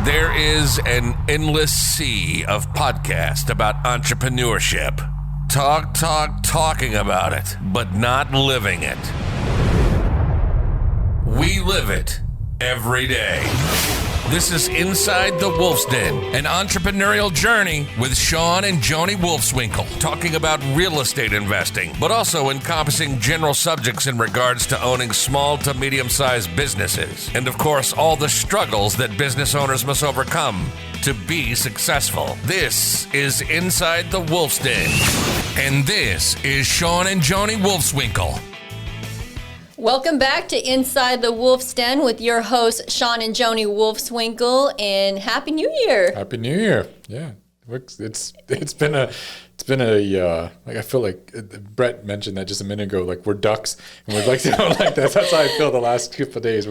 There is an endless sea of podcasts about entrepreneurship. Talking about it, but not living it. We live it every day. This is Inside the Wolf's Den, an entrepreneurial journey with Shawn and Joni Wolfswinkle, talking about real estate investing, but also encompassing general subjects in regards to owning small to medium-sized businesses. And of course, all the struggles that business owners must overcome to be successful. This is Inside the Wolf's Den. And this is Shawn and Joni Wolfswinkle. Welcome back to Inside the Wolf's Den with your hosts, Shawn and Joni Wolfswinkle, and Happy New Year. Happy New Year. Yeah. It's been a like I feel like Brett mentioned that just a minute ago, like we're ducks and we're like, like that's how I feel the last couple of days.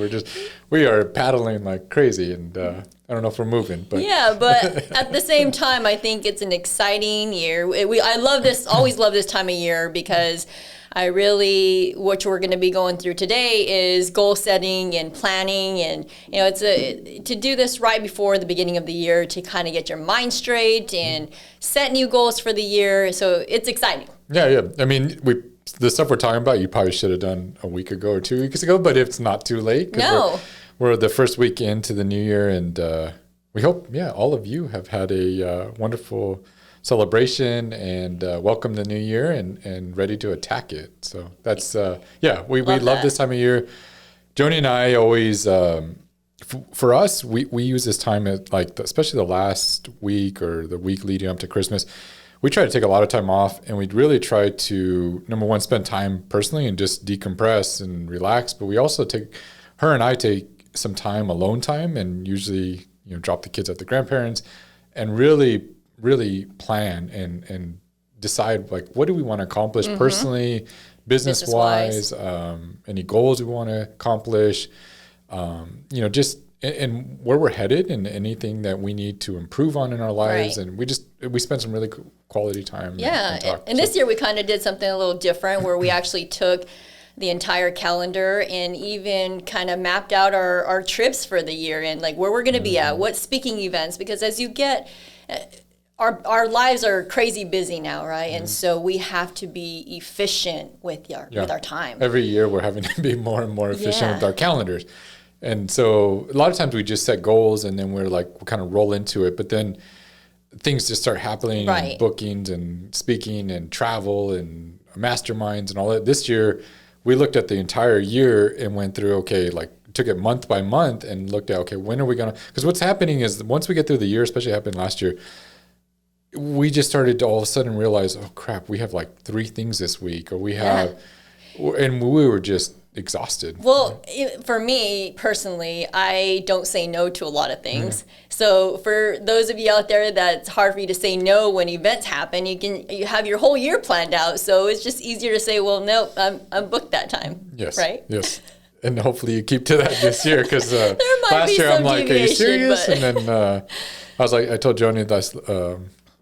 We are paddling like crazy, and I don't know if we're moving, but yeah, but at the same time, I think it's an exciting year. Always love this time of year because what we're going to be going through today is goal setting and planning, and it's to do this right before the beginning of the year to kind of get your mind straight and set new goals for the year. So it's exciting. Yeah. I mean, the stuff we're talking about, you probably should have done a week ago or 2 weeks ago, but it's not too late. No. We're the first week into the new year, and we hope, all of you have had a wonderful celebration and welcome the new year and ready to attack it. So that's, we love this time of year. Joni and I always, for us, we use this time at especially the last week or the week leading up to Christmas. We try to take a lot of time off, and we'd really try to, number one, spend time personally and just decompress and relax. But we also her and I take some time, alone time, and usually, drop the kids at the grandparents and really plan and decide what do we want to accomplish personally, business-wise, any goals we want to accomplish, just and where we're headed and anything that we need to improve on in our lives. Right. And we spent some really quality time. Yeah, and this year we kind of did something a little different where we actually took the entire calendar and even kind of mapped out our trips for the year and where we're going to be at, what speaking events, because as you get... Our lives are crazy busy now, right? And so we have to be efficient with our time. Every year we're having to be more and more efficient with our calendars. And so a lot of times we just set goals and then we kind of roll into it. But then things just start happening, and bookings and speaking and travel and masterminds and all that. This year we looked at the entire year and went through, took it month by month and looked at, when are we going to, because what's happening is once we get through the year, especially happened last year, we just started to all of a sudden realize, oh crap, we have 3 things this week, or we have, and we were just exhausted. Well, for me personally, I don't say no to a lot of things. So for those of you out there that's hard for you to say no when events happen, you have your whole year planned out. So it's just easier to say, well, no, I'm booked that time. Yes. Right? Yes. And hopefully you keep to that this year, because last year I'm like, are you serious? And then I told Joni that's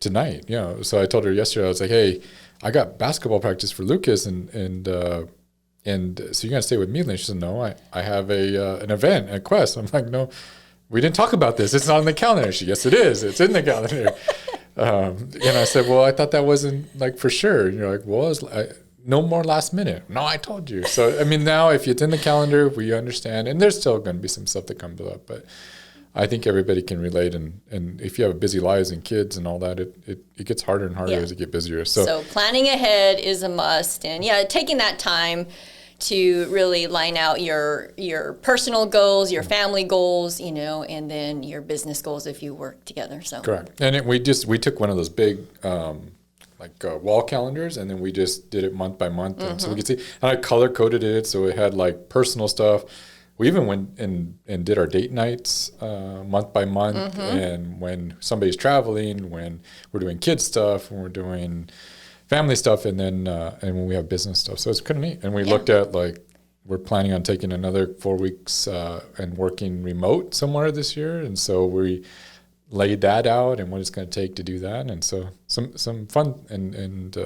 tonight, so I told her yesterday, I was like, hey, I got basketball practice for Lucas, and so you're gonna stay with me? And she said, no, I have an event at Quest. I'm like, no, we didn't talk about this. It's not on the calendar. She, yes, it is. It's in the calendar. And I said, well, I thought that wasn't for sure. And you're like, well, no more last minute. No, I told you. So, I mean, now if it's in the calendar, we understand, and there's still going to be some stuff that comes up, but I think everybody can relate. And if you have busy lives and kids and all that, it gets harder and harder as you get busier. So planning ahead is a must. And taking that time to really line out your personal goals, your family goals, and then your business goals if you work together. So correct. And we took one of those big, wall calendars, and then we just did it month by month. And so we could see, and I color coded it. So it had personal stuff. We even went and did our date nights month by month, and when somebody's traveling, when we're doing kids stuff, when we're doing family stuff, and then and when we have business stuff. So it's kind of neat. And we looked at we're planning on taking another 4 weeks and working remote somewhere this year, and so we laid that out and what it's going to take to do that, and so some fun and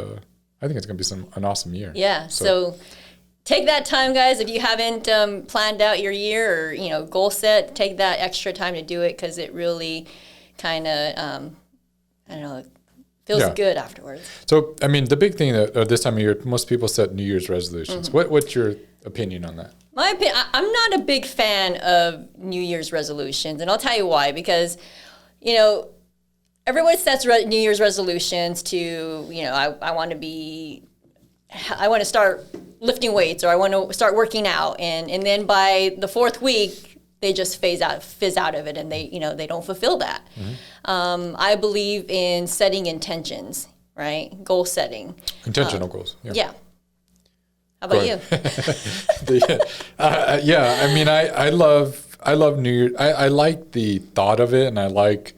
I think it's going to be an awesome year. Yeah. So take that time, guys. If you haven't planned out your year or, goal set, take that extra time to do it because it really kind of, I don't know, feels good afterwards. So, I mean, the big thing that this time of year, most people set New Year's resolutions. What's your opinion on that? My opinion, I'm not a big fan of New Year's resolutions, and I'll tell you why. Because, everyone sets New Year's resolutions to, I want to start lifting weights, or I want to start working out, and then by the fourth week, they just fizz out of it, and they don't fulfill that. I believe in setting intentions, right? Goal setting. Intentional goals. Yeah. How about you? I mean, I love New Year. I like the thought of it, and I like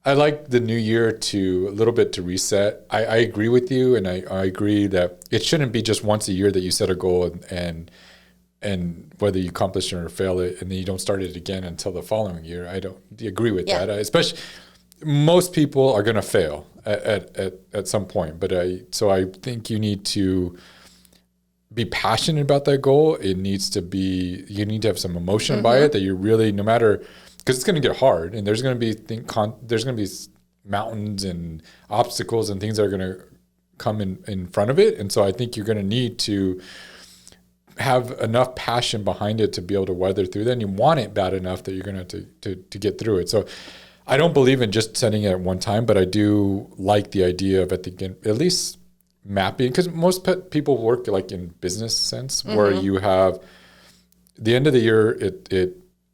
the New Year to a little bit to reset. I agree with you, and I agree that it shouldn't be just once a year that you set a goal and whether you accomplish it or fail it, and then you don't start it again until the following year. I don't agree with that. Especially, most people are going to fail at some point. But I think you need to be passionate about that goal. You need to have some emotion by it, that you really, no matter, because it's going to get hard, and there's going to be mountains and obstacles and things that are going to come in front of it. And so I think you're going to need to have enough passion behind it to be able to weather through that. And you want it bad enough that you're going to have to get through it. So I don't believe in just setting it at one time, but I do like the idea of at least mapping, because most people work like in business sense, where you have the end of the year,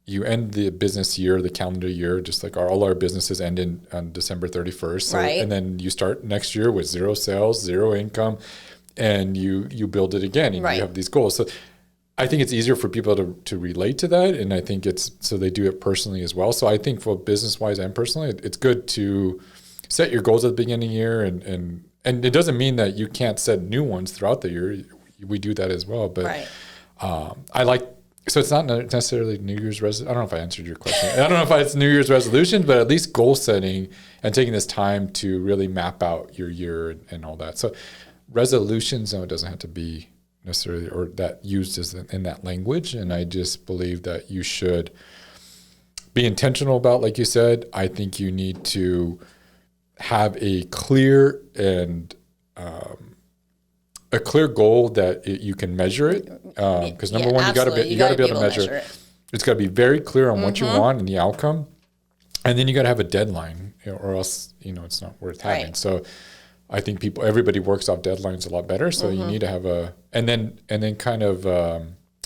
you end the business year, the calendar year, just like all our businesses end on December 31st. So, right. And then you start next year with 0 sales, 0 income, and you build it again, and you have these goals. So I think it's easier for people to relate to that, and I think so they do it personally as well. So I think for business-wise and personally, it's good to set your goals at the beginning of the year, and it doesn't mean that you can't set new ones throughout the year. We do that as well, but I like. So it's not necessarily New Year's resolution. I don't know if I answered your question. I don't know if it's New Year's resolution, but at least goal setting and taking this time to really map out your year and all that. So resolutions, no, it doesn't have to be necessarily or that used as in that language. And I just believe that you should be intentional about, like you said. I think you need to have a clear and a clear goal that you can measure it, because number one, you got to be able to measure it. It's got to be very clear on what you want and the outcome, and then you got to have a deadline, or else it's not worth having. Right. So I think everybody works off deadlines a lot better. So you need to have and then kind of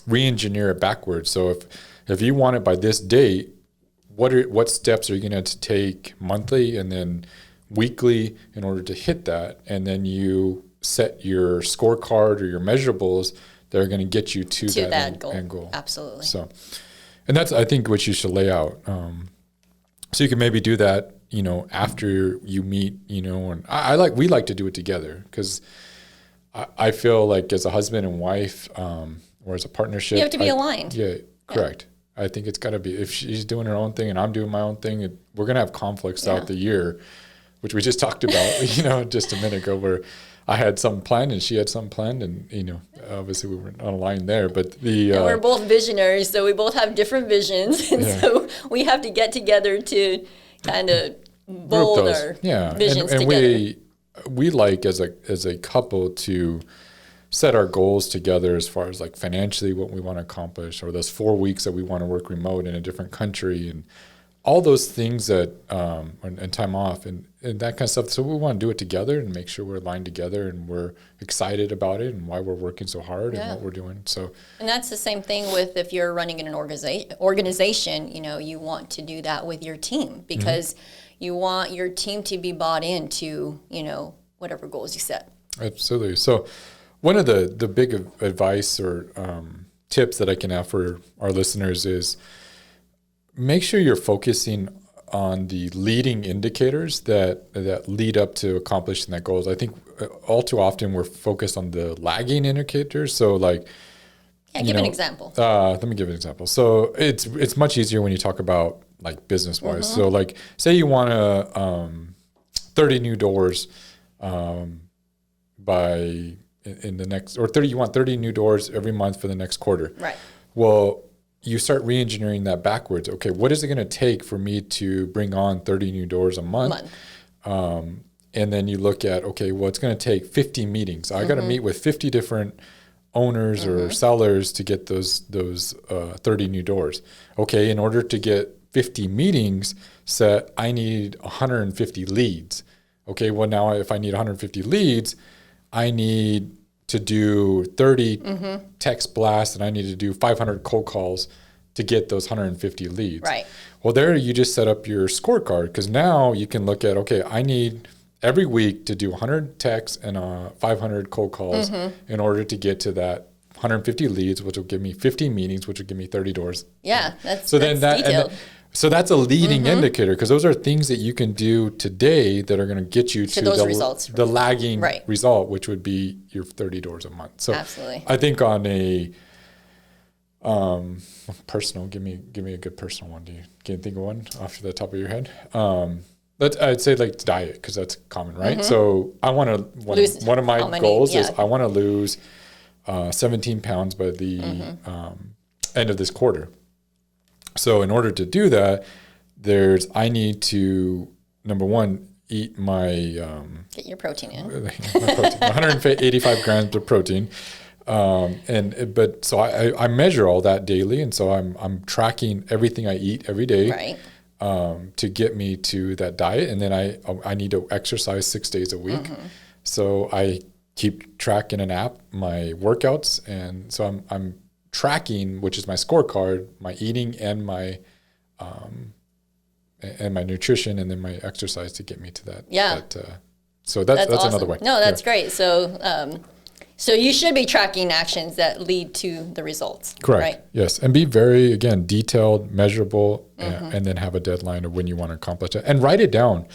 re-engineer it backwards. So if you want it by this date, what steps are you going to take monthly and then weekly in order to hit that, and then you set your scorecard or your measurables that are going to get you to that end goal. Absolutely. So, and that's, I think, what you should lay out. So you can maybe do that, after you meet, and we like to do it together, because I feel like as a husband and wife, or as a partnership, you have to be aligned. Yeah, correct. I think it's got to be, if she's doing her own thing and I'm doing my own thing, we're going to have conflicts throughout the year, which we just talked about, just a minute ago, where I had something planned and she had something planned, and obviously we weren't on a line there. But we're both visionaries, so we both have different visions, and so we have to get together to kind of mold our visions together. We like as a couple to set our goals together as far as like financially what we want to accomplish, or those 4 weeks that we want to work remote in a different country, and all those things that and time off and that kind of stuff. So we want to do it together and make sure we're aligned together and we're excited about it and why we're working so hard and what we're doing. So, and that's the same thing with if you're running in an organization, you want to do that with your team, because you want your team to be bought into, whatever goals you set. Absolutely. So one of the big advice or tips that I can have for our listeners is make sure you're focusing on the leading indicators that lead up to accomplishing that goals. I think all too often we're focused on the lagging indicators. So like, give an example. Let me give an example. So it's much easier when you talk about like business wise. So like, say you want to 30 new doors by in the next, or 30, you want 30 new doors every month for the next quarter. Right. Well, you start re-engineering that backwards. Okay, what is it going to take for me to bring on 30 new doors a month? And then you look at, okay, well, it's going to take 50 meetings. I got to meet with 50 different owners or sellers to get those 30 new doors. Okay, in order to get 50 meetings set, I need 150 leads. Okay, well, now if I need 150 leads, I need to do 30 text blasts, and I need to do 500 cold calls to get those 150 leads. Right. Well, there you just set up your scorecard, because now you can look at, okay, I need every week to do 100 texts and 500 cold calls in order to get to that 150 leads, which will give me 50 meetings, which will give me 30 doors. Yeah, that's detailed. So that's a leading indicator, because those are things that you can do today that are going to get you to those results. The lagging result, which would be your 30 doors a month. So absolutely. I think on a personal, give me a good personal one. Can you think of one off the top of your head? I'd say like diet, because that's common, right? So I want to, one of my goals is I want to lose 17 pounds by the end of this quarter. So in order to do that, I need to, number one, eat my get your protein in. 185 grams of protein. But so I measure all that daily, and so I'm tracking everything I eat every day. Right. To get me to that diet, and then I need to exercise 6 days a week. So I keep track in an app my workouts, and so I'm tracking, which is my scorecard, my eating and my nutrition, and then my exercise to get me to that. Yeah. So that's awesome. another way. No, that's great. So you should be tracking actions that lead to the results. Correct. Right? Yes. And be very, again, detailed, measurable, and then have a deadline of when you want to accomplish it. And write it down.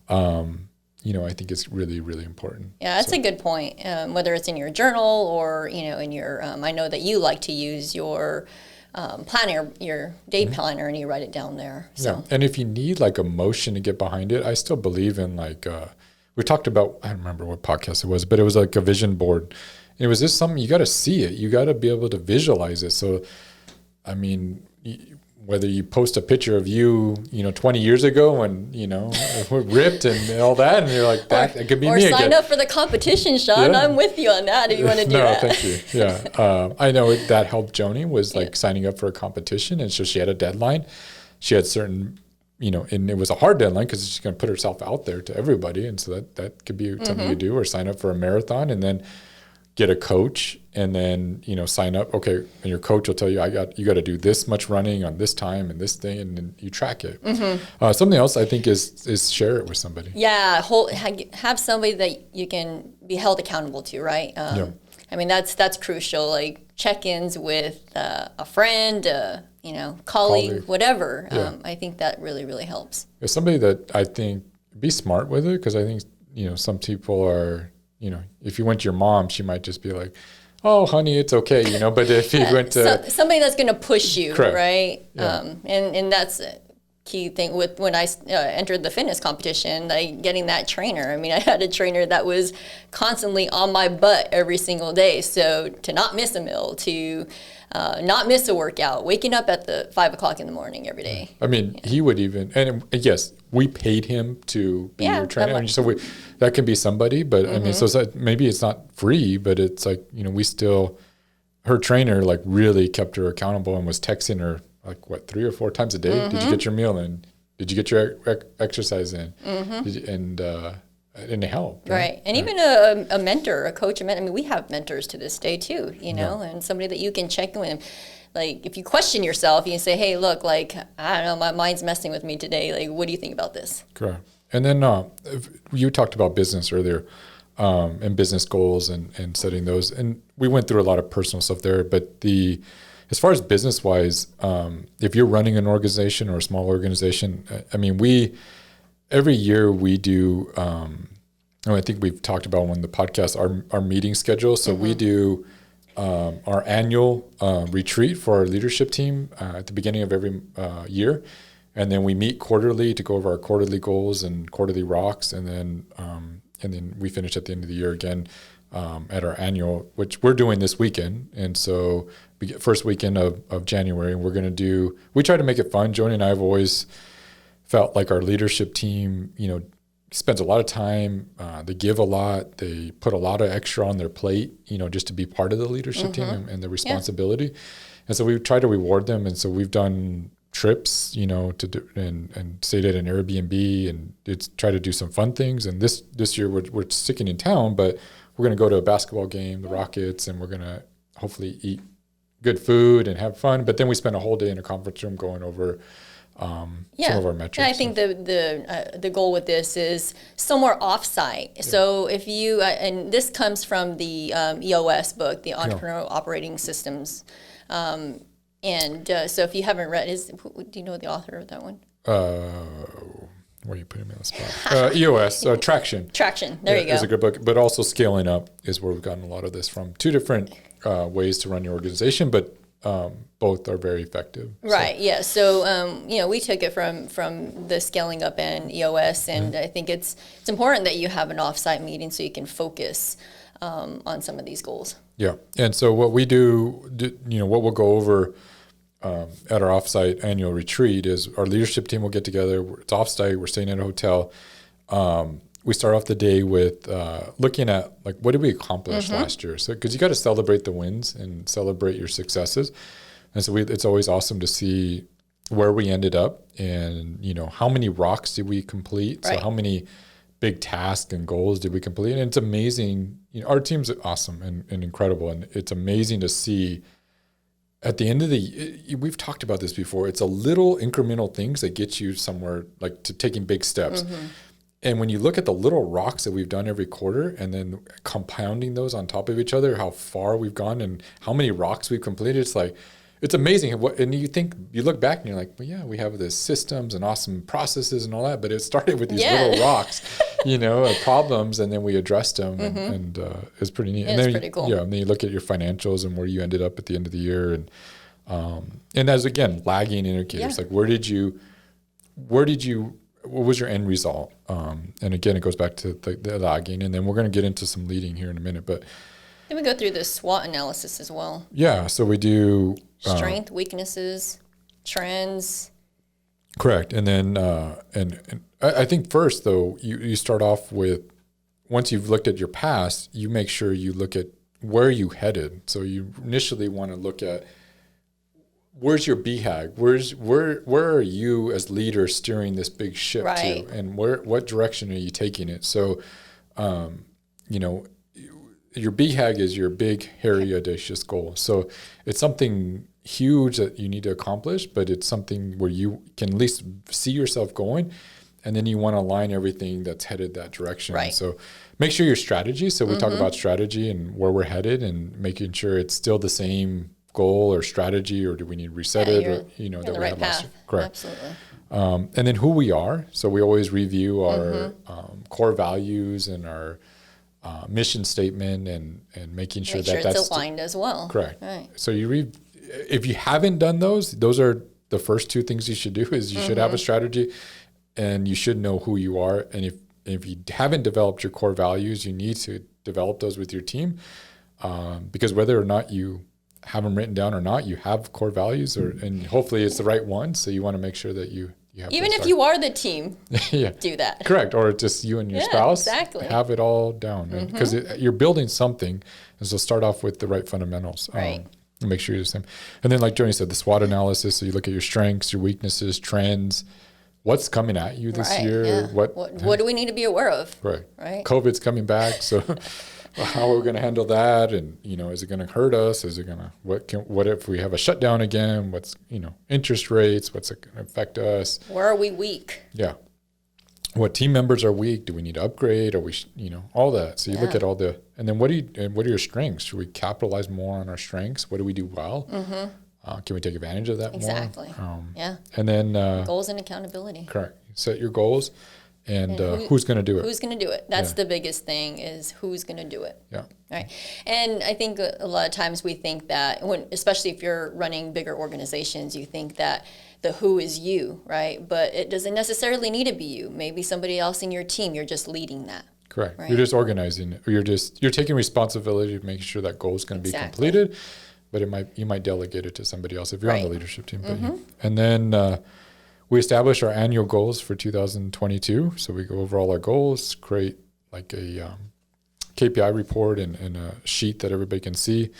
I think it's really, really important. Yeah, that's a good point. Whether it's in your journal or, in your, I know that you like to use your planner, your day planner, and you write it down there. So. Yeah. And if you need like a motion to get behind it, I still believe in we talked about, I don't remember what podcast it was, but it was like a vision board. It was just something, you got to see it. You got to be able to visualize it. So, I mean, whether you post a picture of you, 20 years ago when, we're ripped and all that, and you're like, that could be me again. Or sign up for the competition, Shawn. Yeah. I'm with you on that if you want to do that. No, thank you. Yeah. I know that helped Joni was signing up for a competition. And so she had a deadline. She had certain, and it was a hard deadline because she's going to put herself out there to everybody. And so that could be something you do, or sign up for a marathon and then get a coach, and then, sign up. Okay. And your coach will tell you, you got to do this much running on this time and this thing, and then you track it. Something else I think is share it with somebody. Yeah. Have somebody that you can be held accountable to, right? I mean, that's crucial. Like check-ins with a friend, colleague, whatever. Yeah. I think that really, really helps. It's somebody that I think be smart with it, because I think, some people are, if you went to your mom, she might just be like, oh, honey, it's okay, but if you went to somebody that's going to push you, correct. Right? Yeah. And that's a key thing with when I entered the fitness competition, like getting that trainer. I mean, I had a trainer that was constantly on my butt every single day. So to not miss a meal, to not miss a workout, waking up at the 5 o'clock in the morning every day. I mean, he would even, and yes, we paid him to be your trainer. I mean, so that can be somebody, but I mean, so maybe it's not free, but it's like, her trainer like really kept her accountable and was texting her like 3 or 4 times a day. Did you get your meal in? Did you get your exercise in? And it helped. Right. And even a mentor, a coach, I mean, we have mentors to this day too, and somebody that you can check in with. Like if you question yourself, you say, hey, look, like, I don't know, my mind's messing with me today. Like, what do you think about this? Correct. And then you talked about business earlier, and business goals and setting those. And we went through a lot of personal stuff there, but as far as business-wise, if you're running an organization or a small organization, I mean, every year we do, I think we've talked about on the podcast, our meeting schedule. So we do our annual retreat for our leadership team at the beginning of every year. And then we meet quarterly to go over our quarterly goals and quarterly rocks. And then we finish at the end of the year again at our annual, which we're doing this weekend. And so we get first weekend of January, and we try to make it fun. Joni and I have always felt like our leadership team, spends a lot of time. They give a lot. They put a lot of extra on their plate, just to be part of the leadership team and the responsibility. Yeah. And so we try to reward them. And so we've done trips, to do and stayed at an Airbnb and try to do some fun things. And this year we're sticking in town, but we're going to go to a basketball game, the Rockets, and we're going to hopefully eat good food and have fun. But then we spend a whole day in a conference room going over some of our metrics. And I think the goal with this is somewhere offsite. Yeah. So if you and this comes from the EOS book, the Entrepreneurial Operating Systems, so if you haven't read do you know the author of that one? Where are you putting me on the spot? EOS, Traction. Traction. There you go. It's a good book, but also Scaling Up is where we've gotten a lot of this from. Two different ways to run your organization, but both are very effective. Right. So. Yeah. So we took it from the Scaling Up and EOS, and I think it's important that you have an offsite meeting so you can focus on some of these goals. Yeah. And so what we do, what we'll go over at our offsite annual retreat is our leadership team will get together. It's offsite. We're staying at a hotel. We start off the day with looking at what did we accomplish last year? So because you got to celebrate the wins and celebrate your successes, and so it's always awesome to see where we ended up and how many rocks did we complete? Right. So how many big tasks and goals did we complete? And it's amazing. Our team's awesome and incredible, and it's amazing to see. At the end of we've talked about this before. It's a little incremental things that get you somewhere, to taking big steps. And when you look at the little rocks that we've done every quarter and then compounding those on top of each other, how far we've gone and how many rocks we've completed, it's amazing. And you look back and you're like, well, yeah, we have the systems and awesome processes and all that, but it started with these little rocks, problems, and then we addressed them, and it's pretty neat. And then pretty cool. Yeah, and then you look at your financials and where you ended up at the end of the year, and as again, lagging indicators, what was your end result? And again, it goes back to the lagging, and then we're going to get into some leading here in a minute, but. Then we go through the SWOT analysis as well. Yeah, so we do strength, weaknesses, trends. Correct, and then and I think first though you start off with, once you've looked at your past, you make sure you look at where you headed. So you initially want to look at where's your BHAG, where are you as leader steering this big ship to, and what direction are you taking it? So, your BHAG is your big, hairy, audacious goal. So it's something huge that you need to accomplish, but it's something where you can at least see yourself going, and then you want to align everything that's headed that direction. Right. So make sure your strategy. So we talk about strategy and where we're headed, and making sure it's still the same goal or strategy, or do we need to reset it, or that we had last year. Correct. Absolutely. And then who we are. So we always review our core values and our mission statement, and making sure that's aligned as well. Correct. Right. So if you haven't done those are the first two things you should do. Is you should have a strategy, and you should know who you are. And if you haven't developed your core values, you need to develop those with your team, because whether or not you have them written down or not, you have core values, and hopefully it's the right one. So you want to make sure that you have. Even if you are the team, do that. Correct, or just you and your spouse. Exactly. Have it all down, because you're building something, and so start off with the right fundamentals. Right. And make sure you're the same. And then, like Joni said, the SWOT analysis. So you look at your strengths, your weaknesses, trends. What's coming at you this year? Yeah. What do we need to be aware of? Right. COVID's coming back, so. How are we going to handle that? And, is it going to hurt us? Is it going to, what if we have a shutdown again? What's, interest rates? What's it going to affect us? Where are we weak? Yeah. What team members are weak? Do we need to upgrade? Are we, all that. So you look at all and then what are your strengths? Should we capitalize more on our strengths? What do we do well? Can we take advantage of that more? Exactly. And then. Goals and accountability. Correct. Set your goals. And who's going to do it? Who's going to do it? That's the biggest thing, is who's going to do it. Yeah. Right. And I think a lot of times we think that, especially if you're running bigger organizations, you think that the who is you, right? But it doesn't necessarily need to be you. Maybe somebody else in your team, you're just leading that. Correct. Right. You're just organizing it. Or you're taking responsibility to make sure that goal is going to be completed, but you might delegate it to somebody else if you're on the leadership team. And then we establish our annual goals for 2022. So we go over all our goals, create like a KPI report and a sheet that everybody can see.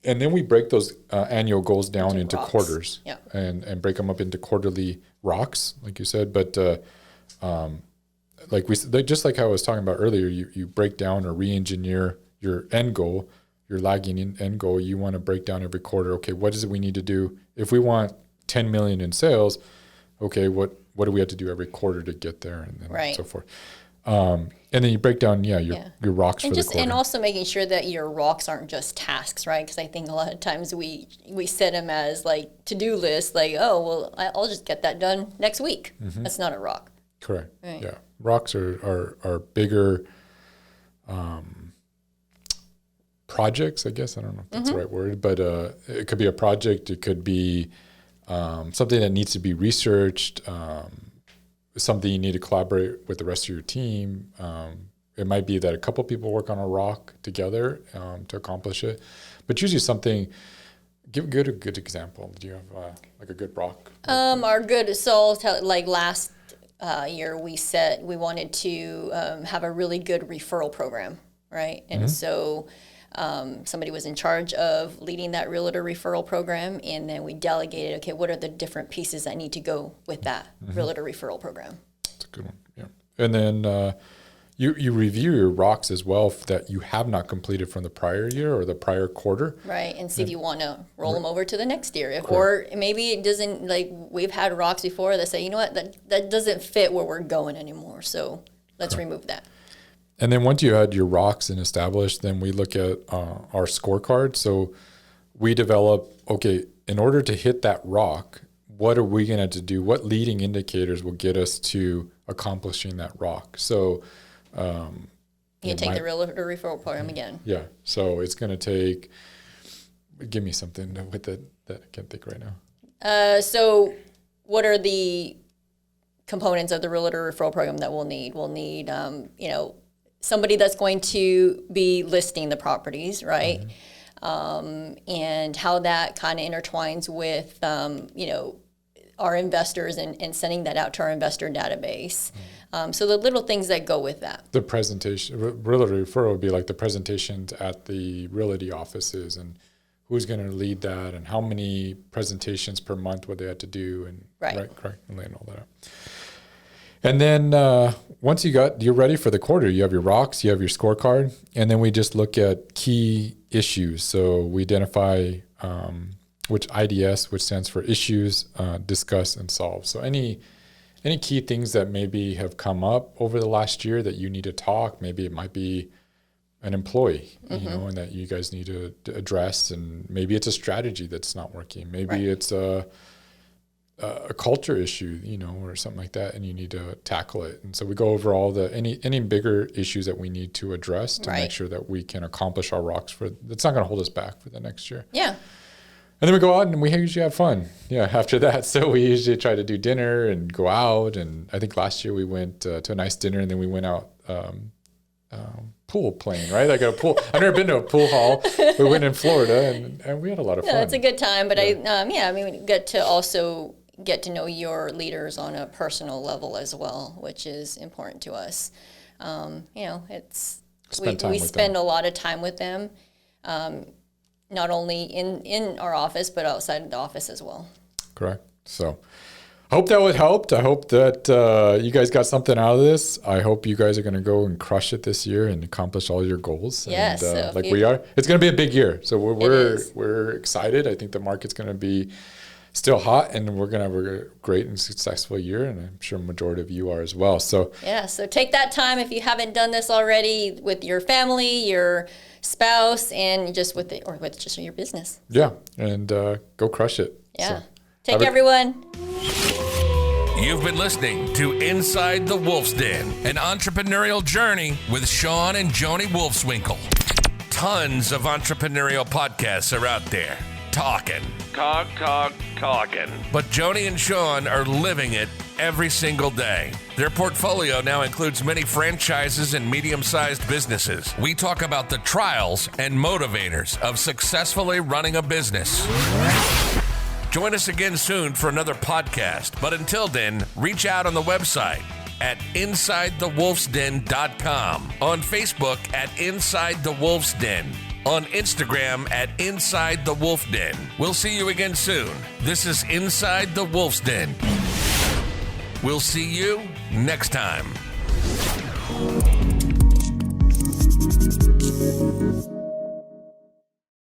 And then we break those annual goals down into quarters and break them up into quarterly rocks, like you said. But just like I was talking about earlier, you break down or re-engineer your end goal, your lagging end goal. You want to break down every quarter. Okay, what is it we need to do? If we want 10 million in sales, okay, what do we have to do every quarter to get there, and so forth. And then you break down, your rocks for the quarter. And also making sure that your rocks aren't just tasks, right? Because I think a lot of times we set them as like to-do lists, like, oh, well, I'll just get that done next week. That's not a rock. Correct. Right. Yeah. Rocks are bigger projects, I guess. I don't know if that's the right word, but it could be a project. It could be something that needs to be researched, something you need to collaborate with the rest of your team. It might be that a couple people work on a rock together to accomplish it, but usually something. Give a good example. Do you have like a good rock? Like last year we wanted to have a really good referral program, right? And so somebody was in charge of leading that realtor referral program, and then we delegated, okay, what are the different pieces that need to go with that realtor referral program? That's a good one, yeah. And then you review your rocks as well that you have not completed from the prior year or the prior quarter. Right, and see if you want to roll them over to the next year. Or maybe it doesn't, like we've had rocks before that say, you know what, that doesn't fit where we're going anymore, so let's remove that. And then once you had your rocks and established, then we look at our scorecard. So we develop, okay, in order to hit that rock, what are we going to have to do? What leading indicators will get us to accomplishing that rock? So you take the realtor referral program again. Yeah. So it's going to take, give me something with it that I can't think right now. So what are the components of the realtor referral program that we'll need? We'll need, somebody that's going to be listing the properties, right? And how that kind of intertwines with, our investors and sending that out to our investor database. So the little things that go with that. The presentation, realtor referral would be like the presentations at the realty offices and who's going to lead that and how many presentations per month would they have to do and and laying all that out. And then once you're ready for the quarter, you have your rocks, you have your scorecard, and then we just look at key issues. So we identify which IDS, which stands for issues, discuss, and solve. So any key things that maybe have come up over the last year that you need to talk, maybe it might be an employee, and that you guys need to address, and maybe it's a strategy that's not working. Maybe it's a culture issue, or something like that, and you need to tackle it. And so we go over all any bigger issues that we need to address to make sure that we can accomplish our rocks that's not going to hold us back for the next year. Yeah. And then we go out and we usually have fun. Yeah. After that. So we usually try to do dinner and go out. And I think last year we went to a nice dinner and then we went out, pool playing, right? Like a pool. I've never been to a pool hall. We went in Florida and we had a lot of fun. It's a good time. But we get to also get to know your leaders on a personal level as well, which is important to us. We spend a lot of time with them, not only in our office, but outside of the office as well. Correct. So I hope that would help. I hope that you guys got something out of this. I hope you guys are going to go and crush it this year and accomplish all your goals. Yes. And, we are. It's going to be a big year. So we're excited. I think the market's going to be still hot, and we're going to have a great and successful year, and I'm sure a majority of you are as well. So take that time if you haven't done this already with your family, your spouse, and just with your business. Yeah, and go crush it. Yeah. So, take care, everyone. You've been listening to Inside the Wolf's Den, an entrepreneurial journey with Shawn and Joni Wolfswinkle. Tons of entrepreneurial podcasts are out there. talking. Talking. But Joni and Shawn are living it every single day. Their portfolio now includes many franchises and medium-sized businesses. We talk about the trials and motivators of successfully running a business. Join us again soon for another podcast. But until then, reach out on the website at InsideTheWolfsDen.com, on Facebook at Inside the Wolf's Den, on Instagram at Inside the Wolf Den. We'll see you again soon. This is Inside the Wolf's Den. We'll see you next time.